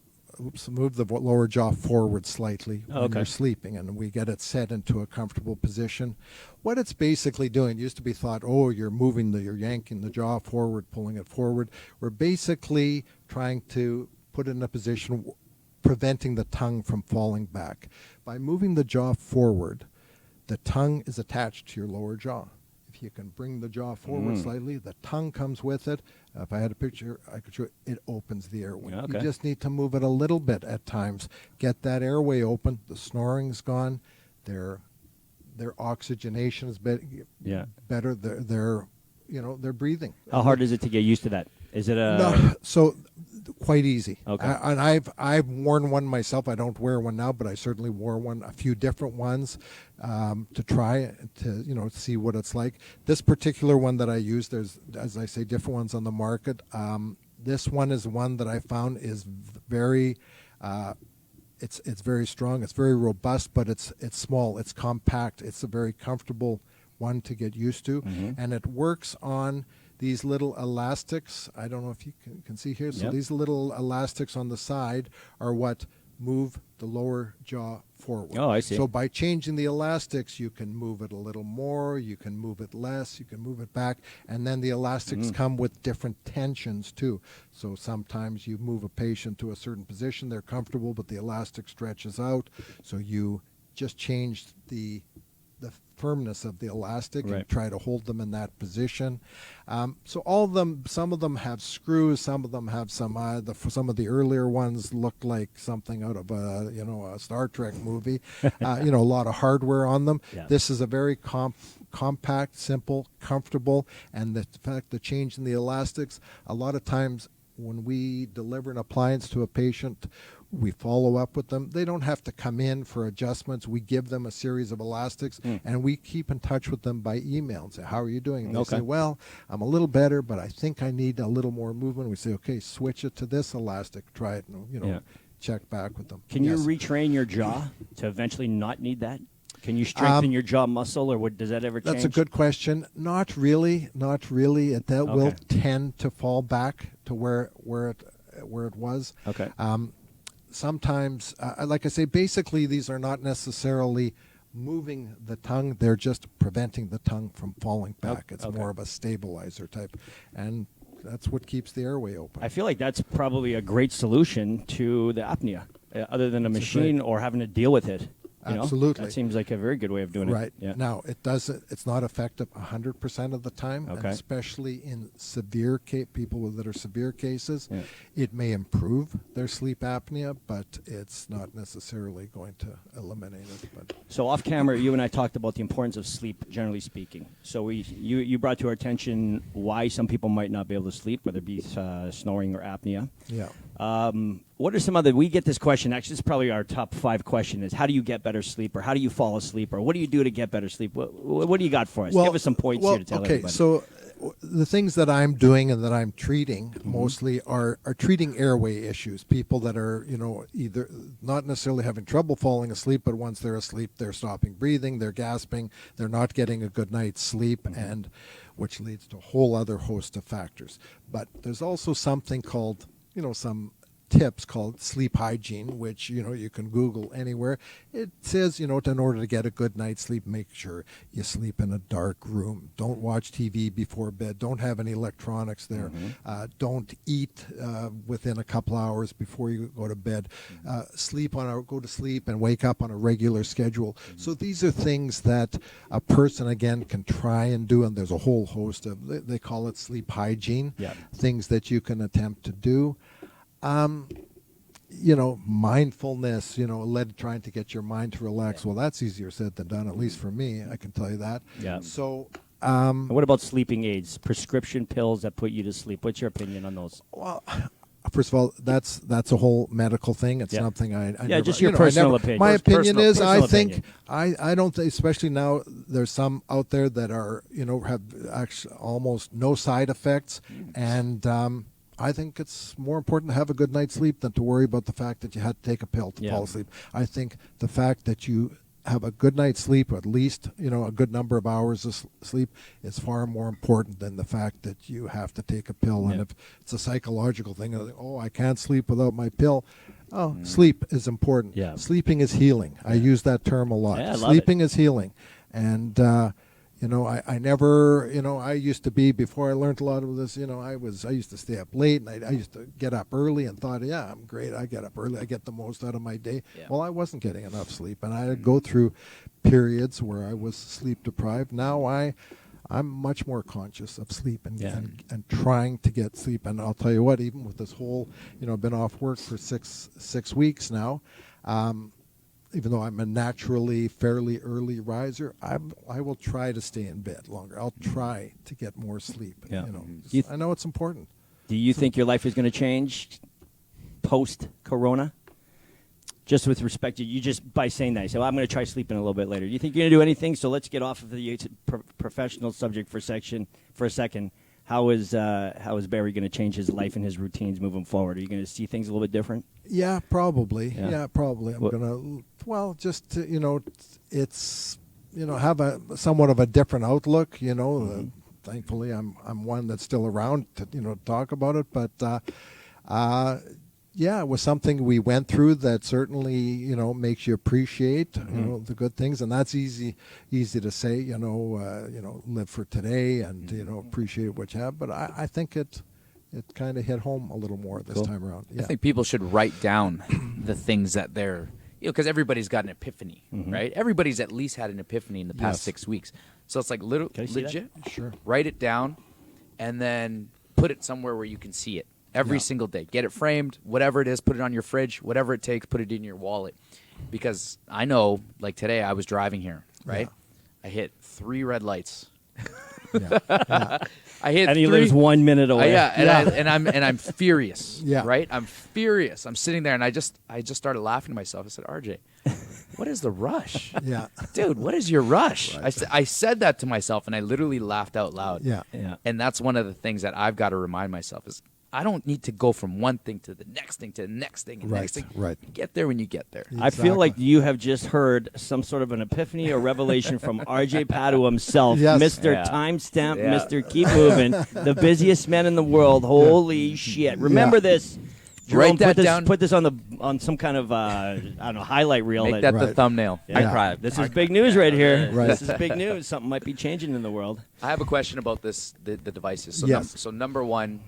forward slightly when you're sleeping, and we get it set into a comfortable position. What it's basically doing, used to be thought, you're you're yanking the jaw forward, pulling it forward. We're basically trying to put it in a position preventing the tongue from falling back. By moving the jaw forward, the tongue is attached to your lower jaw. If you can bring the jaw forward slightly, the tongue comes with it. If I had a picture, I could show it opens the airway. You just need to move it a little bit at times. Get that airway open. The snoring's gone. Their oxygenation is better. They're breathing. How hard is it to get used to that? Is it so quite easy. Okay. And I've worn one myself. I don't wear one now, but I certainly wore one, a few different ones, to try to see what it's like. This particular one that I use, there's, as I say, different ones on the market. This one is one that I found is very it's very strong, it's very robust, but it's small, it's compact, it's a very comfortable one to get used to, and it works on these little elastics. I don't know if you can see here. So these little elastics on the side are what move the lower jaw forward. Oh, I see. So by changing the elastics, you can move it a little more, you can move it less, you can move it back, and then the elastics come with different tensions too. So sometimes you move a patient to a certain position, they're comfortable, but the elastic stretches out, so you just change the firmness of the elastic and try to hold them in that position. So all of them, some of them have screws, some of them have some of the earlier ones looked like something out of a Star Trek movie. A lot of hardware on them. Yeah. This is a very compact, simple, comfortable, and the fact the change in the elastics, a lot of times when we deliver an appliance to a patient, we follow up with them. They don't have to come in for adjustments. We give them a series of elastics, and we keep in touch with them by email and say, how are you doing? And they say, well, I'm a little better, but I think I need a little more movement. We say, okay, switch it to this elastic. Try it, and, check back with them. Can you retrain your jaw to eventually not need that? Can you strengthen your jaw muscle, or does that ever change? That's a good question. Not really. That will tend to fall back to where it was. Okay. Sometimes, like I say, basically these are not necessarily moving the tongue. They're just preventing the tongue from falling back. It's more of a stabilizer type. And that's what keeps the airway open. I feel like that's probably a great solution to the apnea, other than a machine or having to deal with it. Absolutely. That seems like a very good way of doing it. Right. Yeah. Now, it's not effective 100% of the time, and especially in severe people that are severe cases. Yeah. It may improve their sleep apnea, but it's not necessarily going to eliminate it. But. So off camera, you and I talked about the importance of sleep, generally speaking. So you brought to our attention why some people might not be able to sleep, whether it be snoring or apnea. Yeah. What are some other? We get this question. Actually, this is probably our top 5 question: is how do you get better sleep, or how do you fall asleep, or what do you do to get better sleep? What do you got for us? Give us some points here to tell everybody. So the things that I'm doing and that I'm treating mostly are treating airway issues. People that are, either not necessarily having trouble falling asleep, but once they're asleep, they're stopping breathing, they're gasping, they're not getting a good night's sleep, and which leads to a whole other host of factors. But there's also something called, some tips called sleep hygiene, which you can Google anywhere. It says in order to get a good night's sleep, make sure you sleep in a dark room. Don't watch TV before bed. Don't have any electronics there. Don't eat within a couple hours before you go to bed. Go to sleep and wake up on a regular schedule. So these are things that a person again can try and do, and there's a whole host of, they call it sleep hygiene. Things that you can attempt to do. Mindfulness, trying to get your mind to relax. Well, that's easier said than done, at least for me, I can tell you that. Yeah. So, And what about sleeping aids, prescription pills that put you to sleep? What's your opinion on those? well, first of all, that's a whole medical thing. It's something I never, just your personal opinion. My opinion is, I personal think, opinion. I don't think, especially now, there's some out there that are, have actually almost no side effects, and I think it's more important to have a good night's sleep than to worry about the fact that you had to take a pill to fall asleep. I think the fact that you have a good night's sleep, or at least a good number of hours of sleep, is far more important than the fact that you have to take a pill. And if it's a psychological thing, I can't sleep without my pill. Sleep is important. Yeah. Sleeping is healing. I use that term a lot. Yeah, I love Sleeping is healing. And I never, I used to be, before I learned a lot of this, I used to stay up late, and I used to get up early and thought, I'm great, I get up early, I get the most out of my day. Well, I wasn't getting enough sleep, and I'd go through periods where I was sleep deprived. Now I'm much more conscious of sleep and trying to get sleep. And I'll tell you what, even with this whole, I've been off work for six weeks now, even though I'm a naturally fairly early riser, I will try to stay in bed longer. I'll try to get more sleep. Yeah. I know it's important. Do you think your life is going to change post-corona? Just with respect to you, just by saying that, you say, well, I'm going to try sleeping a little bit later. Do you think you're going to do anything? So let's get off of the professional subject for a second. How is Barry going to change his life and his routines moving forward? Are you going to see things a little bit different? Yeah, probably. Yeah. Probably. I'm going to, just to, it's, have a somewhat of a different outlook. Thankfully, I'm one that's still around to talk about it. But it was something we went through that certainly makes you appreciate the good things, and that's easy to say. Live for today and appreciate what you have. But I think it kind of hit home a little more this time around. Yeah. I think people should write down the things that they're, because everybody's got an epiphany, right? Everybody's at least had an epiphany in the past 6 weeks. So it's like legit. Sure. Write it down, and then put it somewhere where you can see it every single day. Get it framed, whatever it is. Put it on your fridge, whatever it takes. Put it in your wallet, because I know, like today, I was driving here, right? I hit 3 red lights. I hit and he 3. lives 1 minute away. I'm furious. Right? I'm furious. I'm sitting there, and I just started laughing to myself. I said, RJ, what is the rush? Dude, what is your rush? Right. I said that to myself, and I literally laughed out loud. And that's one of the things that I've got to remind myself is, I don't need to go from one thing to the next thing to the next thing and next thing. Right. Get there when you get there. Exactly. I feel like you have just heard some sort of an epiphany or revelation from RJ Padu himself, Mr. Timestamp, Mr. Keep Moving, the busiest man in the world. Holy shit! Remember this. Jerome, Write that down. Put this on some kind of highlight reel. Make that the thumbnail. I cried. This is big news right here. This is big news. Something might be changing in the world. I have a question about this. The devices. So so number one.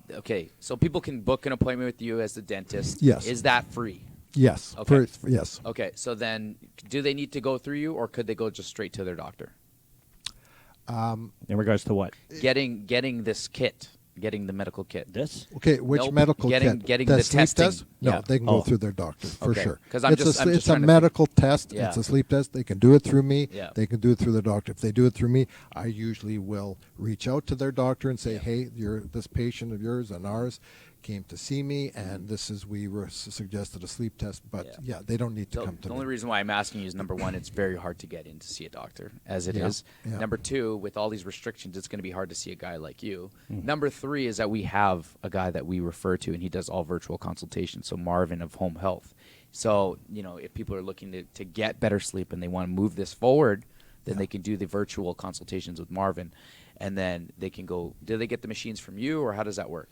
Okay, so people can book an appointment with you as the dentist. Yes. Is that free? Yes. Okay. Yes. Okay, so then do they need to go through you, or could they go just straight to their doctor? In regards to what? Getting this kit, getting the medical kit. This? Okay, which medical kit? Getting the sleep testing. test? No, they can go through their doctor for sure. Because it's a medical test. Yeah. It's a sleep test. They can do it through me. Yeah. They can do it through the doctor. If they do it through me, I usually will reach out to their doctor and say, "Hey, this patient of yours and ours came to see me, and we were suggested a sleep test, but they don't need to come to The me. only reason why I'm asking you is, number one, it's very hard to get in to see a doctor, as it is. Yeah. Number two, with all these restrictions, it's going to be hard to see a guy like you. Number three is that we have a guy that we refer to, and he does all virtual consultations, so Marvin of Home Health. So, if people are looking to get better sleep and they want to move this forward, then they can do the virtual consultations with Marvin, and then they can go. Do they get the machines from you, or how does that work?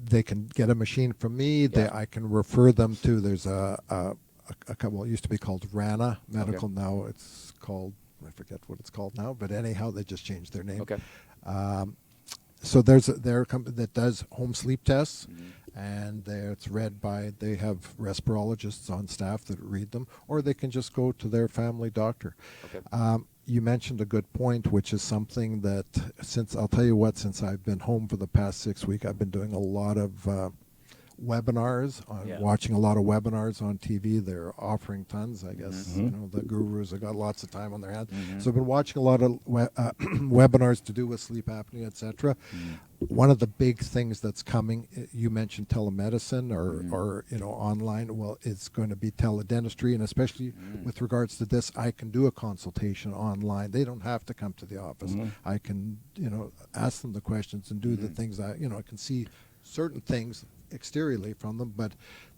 They can get a machine from me. Yeah. I can refer them to. There's a couple. It used to be called Rana Medical. Okay. Now it's called. I forget what it's called now. But anyhow, they just changed their name. Okay. So there's a company that does home sleep tests, and it's read by. They have respirologists on staff that read them, or they can just go to their family doctor. Okay. You mentioned a good point, which is something that since I've been home for the past 6 weeks, I've been doing a lot of webinars, watching a lot of webinars on TV. They're offering tons, I guess. The gurus have got lots of time on their hands. So I've been watching a lot of webinars to do with sleep apnea, etc. One of the big things that's coming, you mentioned telemedicine or online. Well, it's going to be teledentistry, and especially with regards to this, I can do a consultation online. They don't have to come to the office. I can ask them the questions and do the things I can see certain things exteriorly from them, but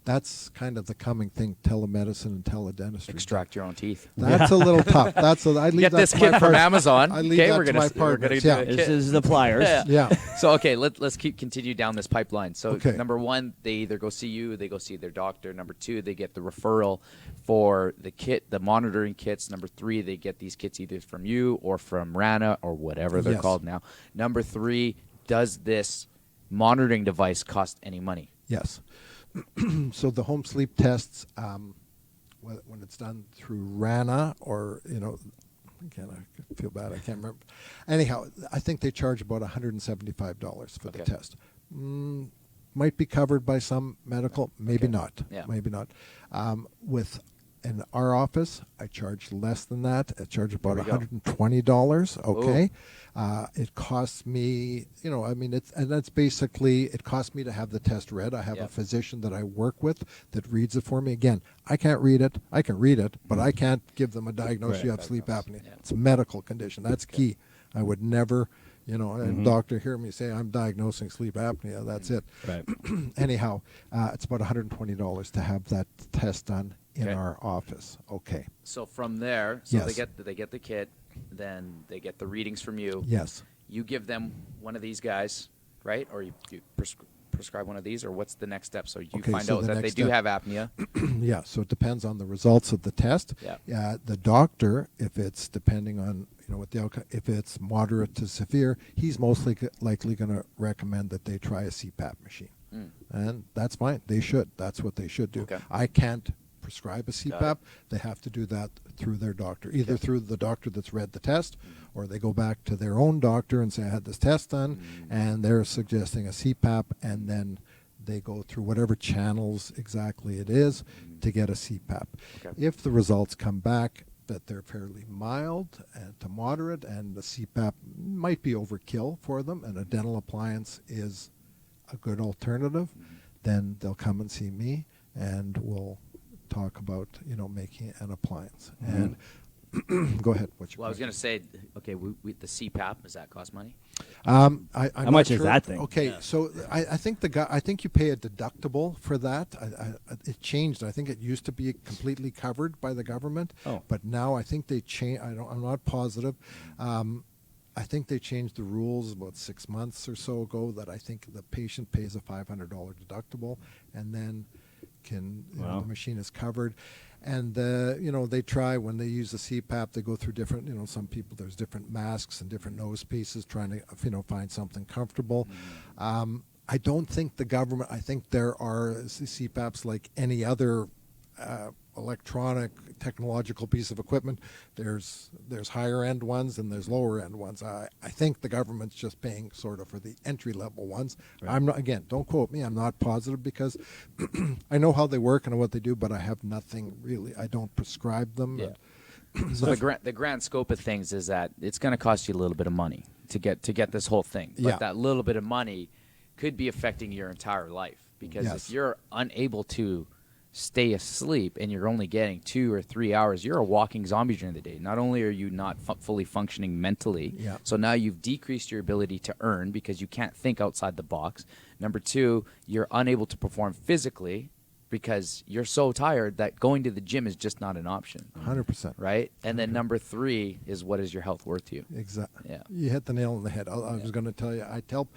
that's kind of the coming thing: telemedicine and teledentistry. Extract your own teeth. That's a little tough. I leave Get that this to my kit from Amazon. I leave Okay, that we're to gonna my we're gonna partners. do Yeah. a kit. This is the pliers. Yeah. So let's continue down this pipeline. So Okay. number one, they either go see you, they go see their doctor. Number two, they get the referral for the kit, the monitoring kits. Number three, they get these kits either from you or from Rana or whatever they're Yes. called now. Number three, does this monitoring device cost any money? Yes. So the home sleep tests, when it's done through Rana or again, I feel bad, I can't remember. Anyhow, I think they charge about $175 for the Okay. test. Might be covered by some medical, maybe Okay. not. Yeah. Maybe not. In our office, I charge less than that. I charge about There we go. $120. Okay, it costs me, that's basically it costs me to have the test read. I have Yeah. a physician that I work with that reads it for me. Again, I can't read it. I can read it, but I can't give them a diagnosis. Right. You have sleep Diagnosis, apnea. yeah. It's a medical condition. That's key. I would never. A doctor hear me say I'm diagnosing sleep apnea. That's it. Right. Anyhow, it's about $120 to have that test done in Okay. our office. Okay. So from there, Yes. they get the kit, then they get the readings from you. Yes. You give them one of these guys, right? Or you prescribe one of these, or what's the next step? So you Okay, find so out the that they next do step- have apnea. Yeah. So it depends on the results of the test. Yeah. The doctor, if it's depending on what the outcome, if it's moderate to severe, he's mostly likely going to recommend that they try a CPAP machine, and that's fine. They should. That's what they should do. Okay. I can't prescribe a Got it. CPAP. They have to do that through their doctor, either through the doctor that's read the test, or they go back to their own doctor and say, I had this test done, and they're suggesting a CPAP, and then they go through whatever channels exactly it is to get a CPAP. Okay. If the results come back that they're fairly mild to moderate, and the CPAP might be overkill for them, and a dental appliance is a good alternative, then they'll come and see me, and we'll talk about making an appliance. And go ahead. What's your Well, I was question? going to say, okay, the CPAP, does that cost money? I'm How not much is sure. that thing? Okay, so I think I think you pay a deductible for that. It changed. I think it used to be completely covered by the government, Oh. but now I think they changed. I'm not positive. I think they changed the rules about 6 months or so ago. That I think the patient pays a $500 deductible, and then Wow. the machine is covered. And they try when they use the CPAP, they go through different, some people, there's different masks and different nose pieces trying to find something comfortable. I don't think the government, I think there are CPAPs like any other electronic technological piece of equipment. There's higher end ones and there's lower end ones. I think the government's just paying sort of for the entry level ones. Right. I'm not, again, don't quote me, I'm not positive because I know how they work and what they do, but I have nothing really. I don't prescribe them. Yeah. So the grand scope of things is that it's going to cost you a little bit of money to get this whole thing. But Yeah. that little bit of money could be affecting your entire life. Because Yes. if you're unable to stay asleep and you're only getting 2 or 3 hours, you're a walking zombie during the day. Not only are you not fully functioning mentally, Yeah. so now you've decreased your ability to earn because you can't think outside the box. Number 2, you're unable to perform physically because you're so tired that going to the gym is just not an option. 100%. Right? And then number 3 is, what is your health worth to you? Exactly. Yeah. You hit the nail on the head. I was going to tell you, I tell,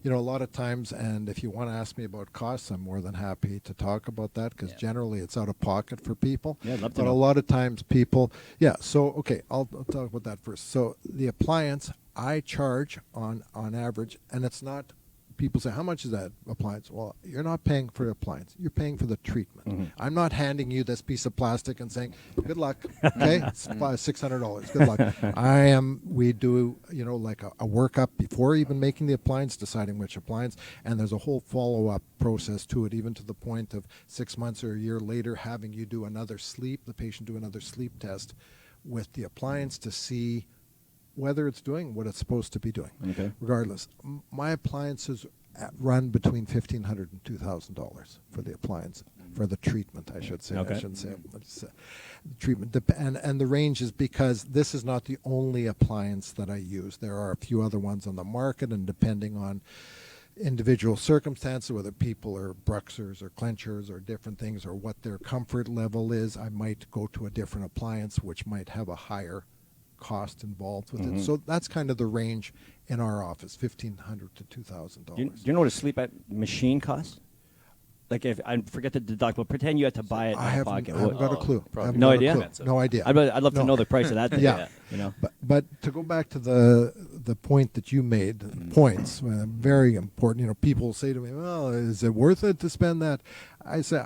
a lot of times, and if you want to ask me about costs, I'm more than happy to talk about that because generally it's out of pocket for people. Yeah, I'd love to But know. a lot of times people, so, okay, I'll talk about that first. So the appliance I charge on average, and it's not, people say, how much is that appliance? Well, you're not paying for the appliance. You're paying for the treatment. I'm not handing you this piece of plastic and saying, good luck, okay? It's $600. Good luck. We do, like a workup before even making the appliance, deciding which appliance, and there's a whole follow-up process to it, even to the point of 6 months or a year later having you do the patient do another sleep test with the appliance to see whether it's doing what it's supposed to be doing. Okay. Regardless, my appliances run between $1,500 and $2,000 for the appliance, for the treatment, I should say. Okay. I shouldn't say treatment. And the range is because this is not the only appliance that I use. There are a few other ones on the market, and depending on individual circumstances, whether people are bruxers or clenchers or different things, or what their comfort level is, I might go to a different appliance which might have a higher cost involved with it. So that's kind of the range in our office, $1,500 to $2,000. Do you know what a sleep machine costs? Like, if I forget the deductible, pretend you had to buy it I out of haven't pocket. got a clue. probably I haven't No got a idea? clue. No idea. I'd love to No. know the price of that thing. Yeah. But to go back to the point that you made, points, very important. People say to me, "Well, is it worth it to spend that?" I say,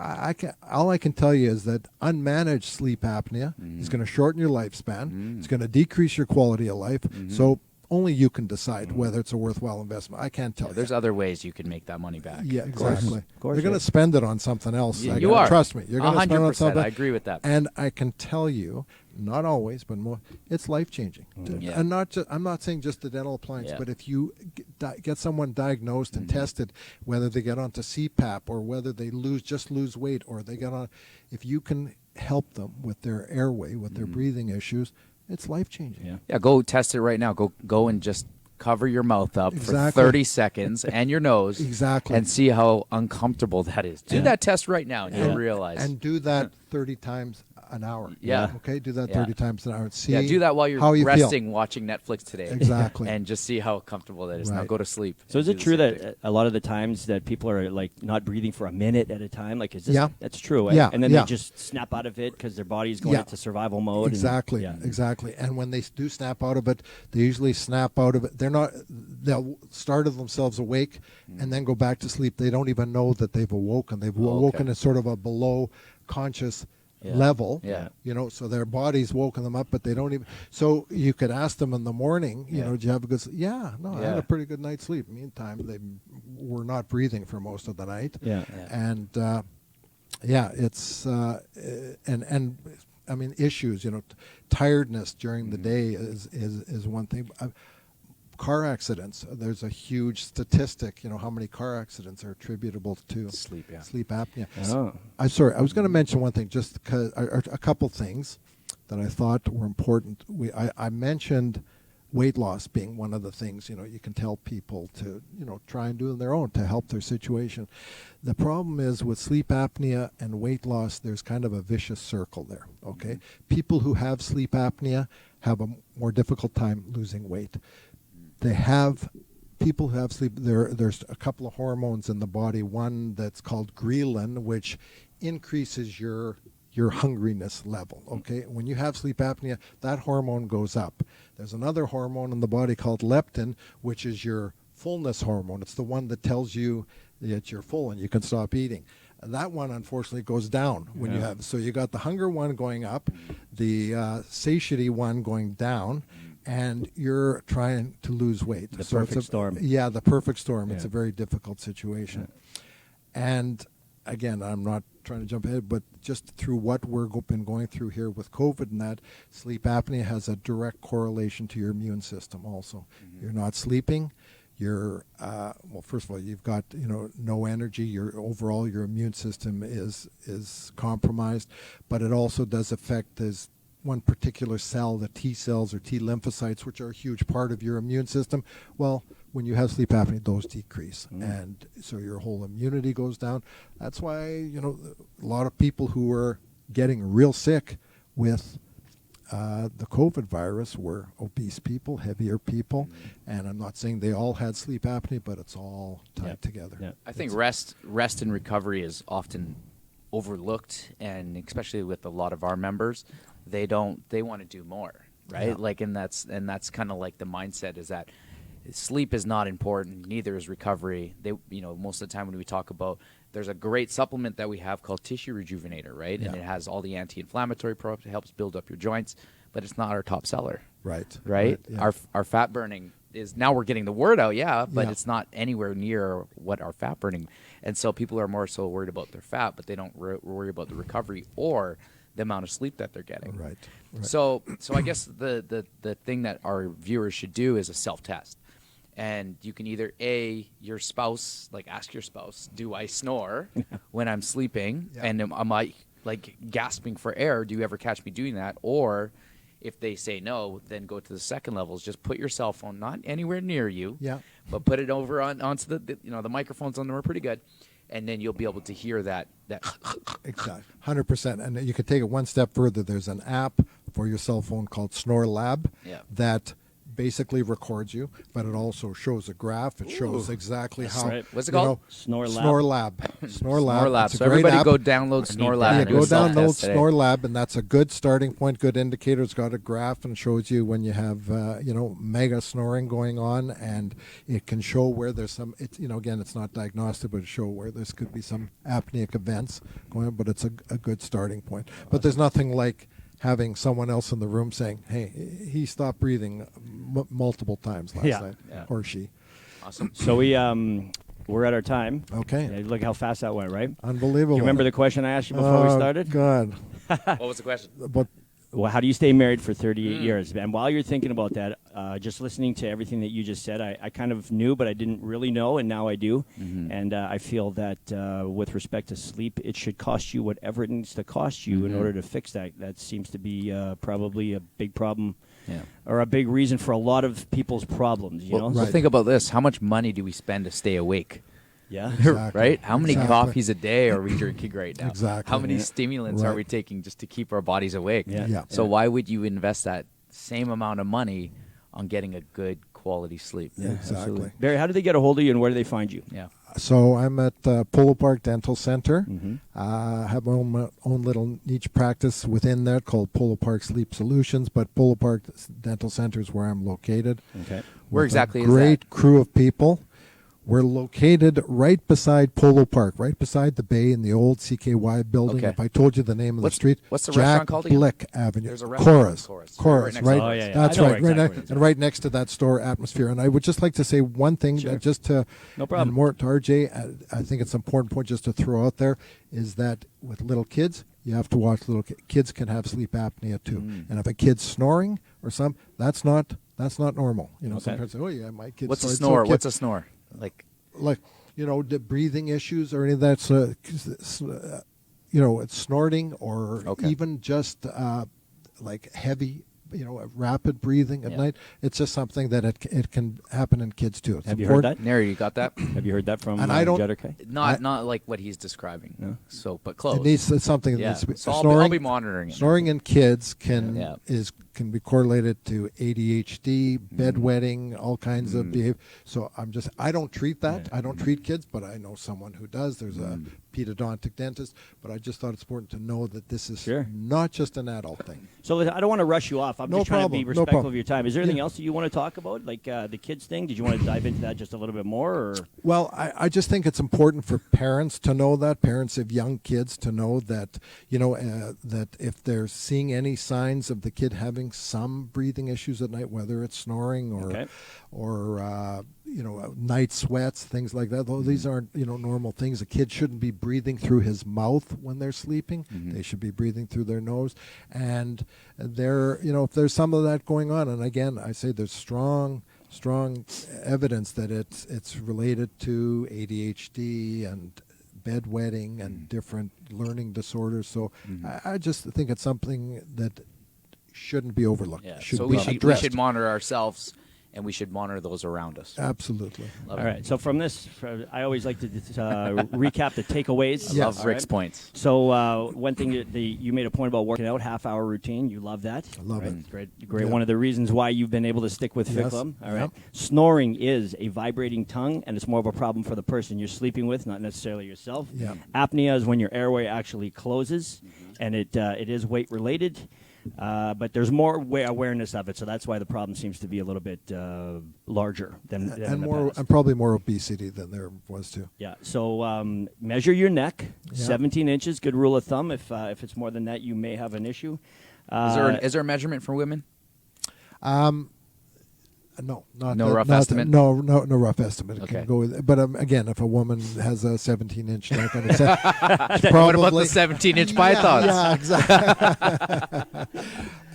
all I can tell you is that unmanaged sleep apnea is going to shorten your lifespan. It's going to decrease your quality of life. So only you can decide whether it's a worthwhile investment. I can't tell you. There's other ways you can make that money back. Yeah, Of course. exactly. Of course, You're going to spend it on something else. You are. Trust me. You're going to spend it on 100%. something. I agree with that. And I can tell you, not always, but more, it's life changing. Yeah. And I'm not saying just the dental appliance, Yeah. but if you get someone diagnosed and tested, whether they get onto CPAP or whether they lose weight, or they get on, if you can help them with their airway, with their breathing issues, it's life changing. Yeah. Yeah, go test it right now. Go and just cover your mouth up for Exactly. 30 seconds and your nose. Exactly. And see how uncomfortable that is. Do that test right now and you'll realize. And do that 30 times an hour. Yeah. Okay, do that Yeah. 30 times an hour. See do that while you're how you resting, watching Netflix today. Exactly. And just see how comfortable that is. Now Right. go to sleep. So is and it do true the same that thing. a lot of the times that people are like not breathing for a minute at a time? Like, is this? Yeah. That's true. Eh? Yeah, And then yeah. they just snap out of it because their body's going into survival mode. Exactly, And, exactly. And when they do snap out of it, they usually snap out of it. They'll startle themselves awake and then go back to sleep. They don't even know that they've awoken. They've awoken at sort of a below conscious level. Yeah. So their body's woken them up, but they don't even. So you could ask them in the morning, did you have a good sleep? Yeah, no, I had a pretty good night's sleep. Meantime, they were not breathing for most of the night. Yeah. And it's and I mean, issues, tiredness during the day is one thing. Car accidents, there's a huge statistic, how many car accidents are attributable to Sleep, yeah. sleep apnea. Oh. I'm sorry, I was going to mention one thing, just because, a couple things that I thought were important. I mentioned weight loss being one of the things, you can tell people to, try and do on their own to help their situation. The problem is with sleep apnea and weight loss, there's kind of a vicious circle there, okay? People who have sleep apnea have a more difficult time losing weight. People who have sleep, there's a couple of hormones in the body, one that's called ghrelin, which increases your hungriness level, okay? When you have sleep apnea, that hormone goes up. There's another hormone in the body called leptin, which is your fullness hormone. It's the one that tells you that you're full and you can stop eating. That one, unfortunately, goes down when you have. So you got the hunger one going up, the satiety one going down, and you're trying to lose weight. The So it's perfect storm. Yeah, the perfect storm. Yeah. It's a very difficult situation. And again, I'm not trying to jump ahead, but just through what we've been going through here with COVID and that, sleep apnea has a direct correlation to your immune system also. You're not sleeping, You're well, first of all, you've got no energy. Your immune system is compromised, but it also does affect this one particular cell, the T cells or T lymphocytes, which are a huge part of your immune system. Well, when you have sleep apnea, those decrease, and so your whole immunity goes down. That's why a lot of people who are getting real sick with the COVID virus were obese people, heavier people, and I'm not saying they all had sleep apnea, but it's all tied together. Yep. I think rest and recovery is often overlooked, and especially with a lot of our members, they want to do more, right? Yeah. Like, and that's kind of like the mindset is that sleep is not important, neither is recovery. They, most of the time when we talk about, there's a great supplement that we have called Tissue Rejuvenator, right? Yeah. And it has all the anti-inflammatory products. It helps build up your joints, but it's not our top seller. Right. Yeah. Our fat burning is, now we're getting the word out, but Yeah. it's not anywhere near what our fat burning. And so people are more so worried about their fat, but they don't worry about the recovery or the amount of sleep that they're getting. Right. So I guess the thing that our viewers should do is a self-test. And you can either your spouse, like ask your spouse, do I snore when I'm sleeping? Yeah. And am I like gasping for air? Do you ever catch me doing that? Or if they say no, then go to the second level. Is just put your cell phone not anywhere near you, but put it over onto the microphones on them are pretty good, and then you'll be able to hear that. Exactly, 100%. And you could take it one step further. There's an app for your cell phone called Snore Lab that basically records you, but it also shows a graph. It shows exactly how. right. What's it called? Snore Lab. Snore Lab. Snore Lab. Snore Lab. It's a So great everybody app. go download Snore Lab. Yeah, and do go a self-test download today. Snore Lab, and that's a good starting point, good indicator. It's got a graph and shows you when you have, mega snoring going on, and it can show where there's some. Again, it's not diagnostic, but it show where there could be some apneic events going on. But it's a good starting point. But there's nothing like having someone else in the room saying, "Hey, he stopped breathing multiple times last night," or she. Awesome. So we're at our time. Okay. Yeah, look how fast that went, right? Unbelievable. Do you remember the question I asked you before we started? God. What was the question? But Well, how do you stay married for 38 years? And while you're thinking about that, just listening to everything that you just said, I kind of knew, but I didn't really know, and now I do. And I feel that with respect to sleep, it should cost you whatever it needs to cost you in order to fix that. That seems to be probably a big problem or a big reason for a lot of people's problems, you know? Well, think about this. How much money do we spend to stay awake? Yeah. Exactly. Right? How many Exactly. coffees a day are we drinking right now? Exactly. How many stimulants are Right. we taking just to keep our bodies awake? Yeah. So why would you invest that same amount of money on getting a good quality sleep? Yeah, exactly. Absolutely. Barry, how do they get a hold of you, and where do they find you? Yeah. So I'm at Polo Park Dental Center. I have my own little niche practice within that called Polo Park Sleep Solutions, but Polo Park Dental Center is where I'm located. Okay. Where With exactly a is that? great crew of people. We're located right beside Polo Park, right beside the bay in the old CKY building. Okay. If I told you the name of What's- the street, what's the Jack restaurant called again? Blick Avenue. There's a restaurant called Chorus, Chorus, right? Oh, yeah, yeah. That's I know right. exactly Right, where it is. and right next to that store, Atmosphere. And I would just like to say one thing, Sure. just to No problem. and more to RJ. I think it's an important point just to throw out there is that with little kids, you have to watch little kids can have sleep apnea too. And if a kid's snoring or that's not normal. Okay. Sometimes oh yeah, my kid. What's a snored. So snore? kid- What's a snore? Like, the breathing issues or any of that, it's snorting or Okay. even just like heavy, rapid breathing at Yeah. night. It's just something that it can happen in kids too. It's Have you heard important. that? Nary, you got that? Have you heard that from And I don't- Judder? Not like what he's describing. No. So, but close. It's something that Yeah. needs to be So I'll snoring. be monitoring it. Snoring in kids can Yeah. can be correlated to ADHD, bedwetting, all kinds of behavior. So I don't treat that. I don't treat kids, but I know someone who does. There's a pedodontic dentist, but I just thought it's important to know that this is Sure. not just an adult thing. So I don't want to rush you off. I'm No just trying to problem. be No respectful problem. of your time. Is there anything Yeah. else that you want to talk about, like the kids thing? Did you want to dive into that just a little bit more? Or? Well, I just think it's important for parents to know that, parents of young kids to know that, that if they're seeing any signs of the kid having some breathing issues at night, whether it's snoring or, Okay. or night sweats, things like that. Though these aren't, normal things. A kid shouldn't be breathing through his mouth when they're sleeping. They should be breathing through their nose. And if there's some of that going on, and again, I say there's strong strong evidence that it's related to ADHD and bedwetting and different learning disorders. So I just think it's something that shouldn't be overlooked. Yeah. Should So be we addressed. should monitor ourselves, and we should monitor those around us. Absolutely. Love All it. right. So from this, I always like to recap the takeaways. Yeah. Love All Rick's right? points. So one thing you made a point about working out, half-hour routine. You love that. I love right? it. Great. Yeah. One of the reasons why you've been able to stick with Yes. FitClub. All right. Yep. Snoring is a vibrating tongue, and it's more of a problem for the person you're sleeping with, not necessarily yourself. Yeah. Apnea is when your airway actually closes, and it is weight related. But there's more awareness of it, so that's why the problem seems to be a little bit larger than in And the more, past. and probably more obesity than there was too. Yeah. So measure your neck, Yeah. 17 inches. Good rule of thumb. If it's more than that, you may have an issue. Is there a measurement for women? No, not No rough not estimate? No rough estimate. It Okay. can go with, but again, if a woman has a 17-inch neck, I mean, it's What probably about the 17-inch pythons? Yeah, exactly.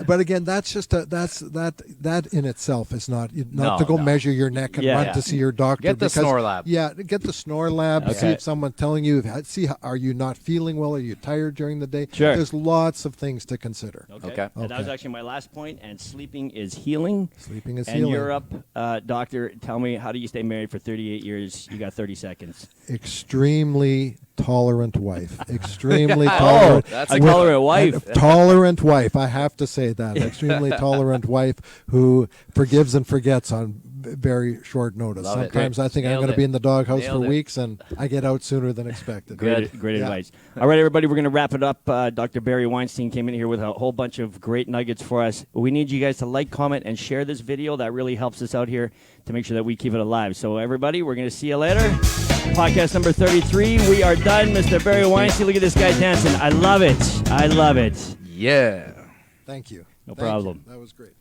But again, that's just that in itself is not No, to go no. measure your neck and Yeah. run Yeah. to see your doctor. Get the because- snore lab. Yeah, get the snore lab. See Okay. if someone's telling you. See, are you not feeling well? Are you tired during the day? Sure. There's lots of things to consider. Okay. And that was Okay. actually my last point. And sleeping is healing. Sleeping is And healing. you're up, doctor. Tell me, how do you stay married for 38 years? You got 30 seconds. Extremely tolerant wife. Extremely tolerant. that's a a good tolerant wife. Tolerant wife. I have to say that. Extremely tolerant wife who forgives and forgets on very short notice. Love it. Sometimes I think I'm Nailed going to be it. in the doghouse Nailed for it. weeks, and I get out sooner than expected. Great Yeah. advice. All right, everybody, we're going to wrap it up. Dr. Barry Weinstein came in here with a whole bunch of great nuggets for us. We need you guys to like, comment, and share this video. That really helps us out here to make sure that we keep it alive. So, everybody, we're going to see you later. Podcast number 33. We are done. Mr. Barry Weinstein, look at this guy dancing. I love it. I love it. Yeah. Thank you. No Thank you. problem. That was great.